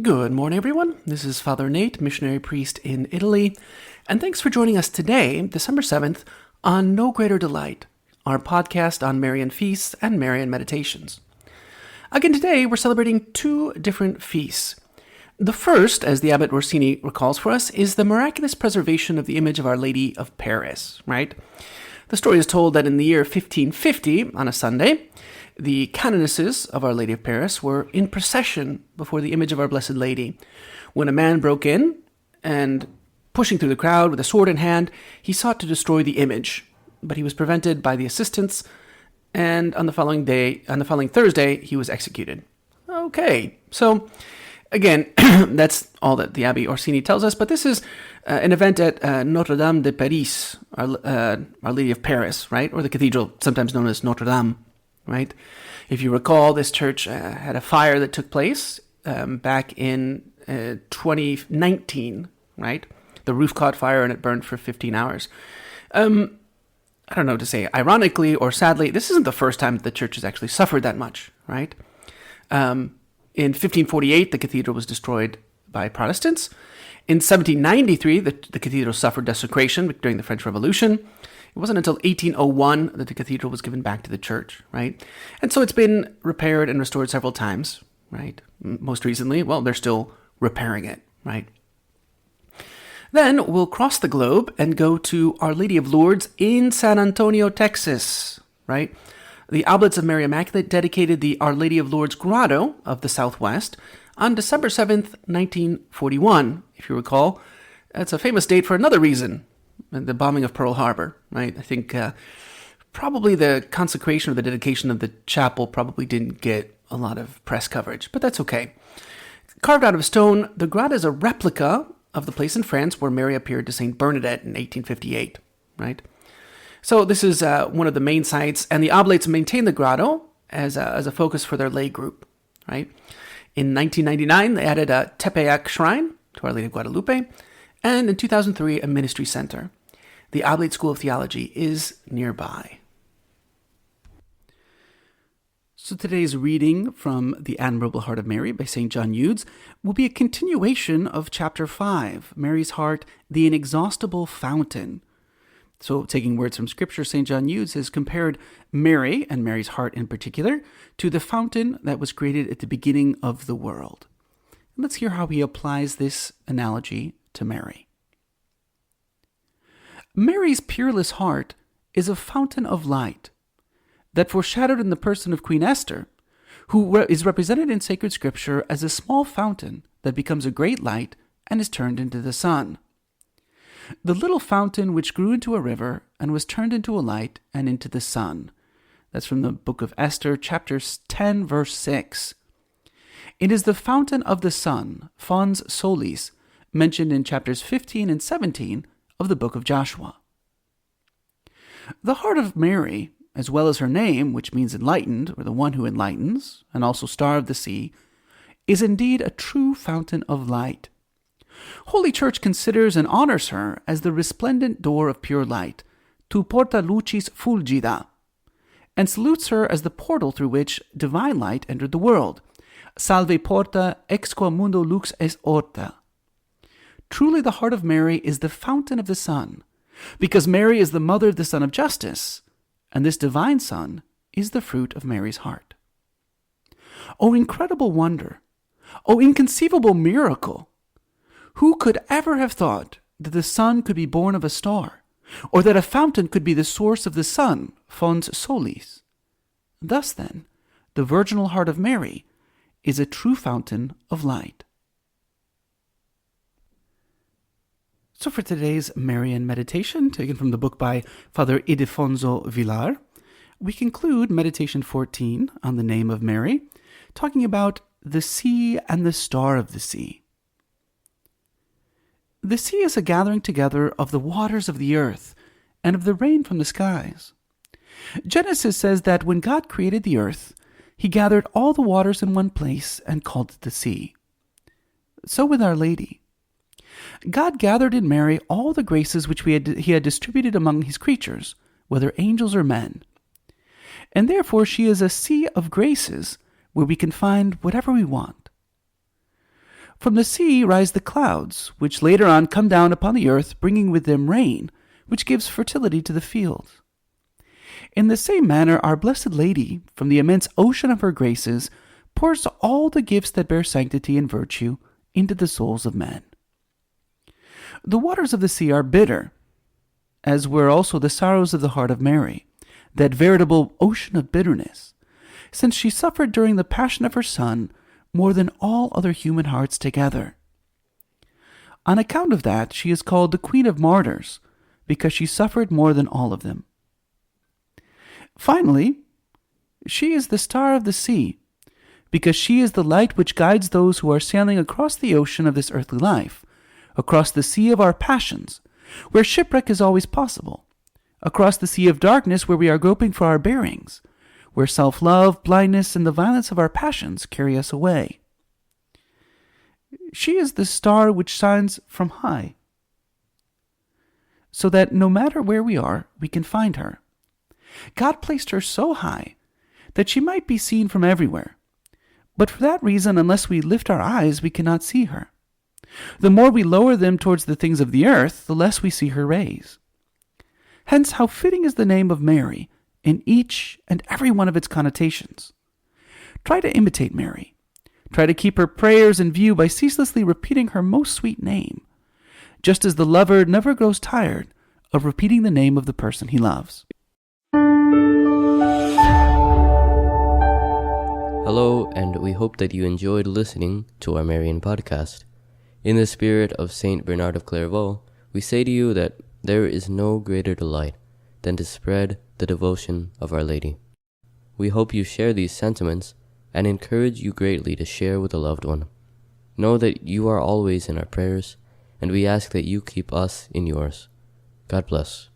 Good morning, everyone. This is Father Nate, missionary priest in Italy, and thanks for joining us today, December 7th, on No Greater Delight, our podcast on Marian feasts and Marian meditations. Again, today we're celebrating two different feasts. The first, as the Abbot Orsini recalls for us, is the miraculous preservation of the image of Our Lady of Paris, right? The story is told that in the year 1550, on a Sunday, the canonesses of Our Lady of Paris were in procession before the image of Our Blessed Lady, when a man broke in and, pushing through the crowd with a sword in hand, he sought to destroy the image, but he was prevented by the assistants, and on the following Thursday, he was executed. Okay, so again, that's all that the Abbé Orsini tells us, but this is an event at Notre Dame de Paris, Our Lady of Paris, right? Or the cathedral, sometimes known as Notre Dame, right? If you recall, this church had a fire that took place back in 2019, right? The roof caught fire and it burned for 15 hours. I don't know what to say. Ironically or sadly, this isn't the first time that the church has actually suffered that much, right? In 1548, the cathedral was destroyed by Protestants. In 1793, the cathedral suffered desecration during the French Revolution. It wasn't until 1801 that the cathedral was given back to the church, right? And so it's been repaired and restored several times, right? Most recently, well, they're still repairing it, right? Then we'll cross the globe and go to Our Lady of Lourdes in San Antonio, Texas, right? The Oblates of Mary Immaculate dedicated the Our Lady of Lourdes Grotto of the Southwest on December 7th, 1941, if you recall. That's a famous date for another reason, the bombing of Pearl Harbor, right? I think probably the consecration or the dedication of the chapel probably didn't get a lot of press coverage, but that's okay. Carved out of stone, the grotto is a replica of the place in France where Mary appeared to Saint Bernadette in 1858, right? So this is one of the main sites, and the Oblates maintain the grotto as a focus for their lay group, right? In 1999, they added a Tepeyac shrine to Our Lady of Guadalupe, and in 2003, a ministry center. The Oblate School of Theology is nearby. So today's reading from The Admirable Heart of Mary by St. John Eudes will be a continuation of Chapter 5, Mary's Heart, the Inexhaustible Fountain. So taking words from Scripture, St. John Eudes has compared Mary, and Mary's heart in particular, to the fountain that was created at the beginning of the world. And let's hear how he applies this analogy to Mary. Mary's peerless heart is a fountain of light that foreshadowed in the person of Queen Esther, who is represented in sacred scripture as a small fountain that becomes a great light and is turned into the sun. The little fountain which grew into a river and was turned into a light and into the sun. That's from the book of Esther, chapter 10, verse 6. It is the fountain of the sun, fons solis, mentioned in chapters 15 and 17 of the book of Joshua. The heart of Mary, as well as her name, which means enlightened, or the one who enlightens, and also star of the sea, is indeed a true fountain of light. Holy Church considers and honors her as the resplendent door of pure light, tu porta lucis fulgida, and salutes her as the portal through which divine light entered the world. Salve porta ex qua mundo lux est orta. Truly the heart of Mary is the fountain of the sun, because Mary is the mother of the Son of Justice, and this divine Son is the fruit of Mary's heart. O incredible wonder! O inconceivable miracle! Who could ever have thought that the sun could be born of a star, or that a fountain could be the source of the sun, fons solis? Thus then, the virginal heart of Mary is a true fountain of light. So for today's Marian meditation, taken from the book by Father Ildefonso Villar, we conclude meditation 14 on the name of Mary, talking about the sea and the star of the sea. The sea is a gathering together of the waters of the earth and of the rain from the skies. Genesis says that when God created the earth, he gathered all the waters in one place and called it the sea. So with Our Lady. God gathered in Mary all the graces which he had distributed among his creatures, whether angels or men. And therefore she is a sea of graces where we can find whatever we want. From the sea rise the clouds, which later on come down upon the earth, bringing with them rain, which gives fertility to the fields. In the same manner, our Blessed Lady, from the immense ocean of her graces, pours all the gifts that bear sanctity and virtue into the souls of men. The waters of the sea are bitter, as were also the sorrows of the heart of Mary, that veritable ocean of bitterness, since she suffered during the passion of her Son more than all other human hearts together. On account of that, she is called the Queen of Martyrs, because she suffered more than all of them. Finally, she is the star of the sea, because she is the light which guides those who are sailing across the ocean of this earthly life, across the sea of our passions, where shipwreck is always possible, across the sea of darkness where we are groping for our bearings, where self-love, blindness, and the violence of our passions carry us away. She is the star which shines from high, so that no matter where we are, we can find her. God placed her so high that she might be seen from everywhere, but for that reason, unless we lift our eyes, we cannot see her. The more we lower them towards the things of the earth, the less we see her rays. Hence, how fitting is the name of Mary in each and every one of its connotations. Try to imitate Mary. Try to keep her prayers in view by ceaselessly repeating her most sweet name, just as the lover never grows tired of repeating the name of the person he loves. Hello, and we hope that you enjoyed listening to our Marian podcast. In the spirit of Saint Bernard of Clairvaux, we say to you that there is no greater delight than to spread the devotion of Our Lady. We hope you share these sentiments and encourage you greatly to share with a loved one. Know that you are always in our prayers, and we ask that you keep us in yours. God bless.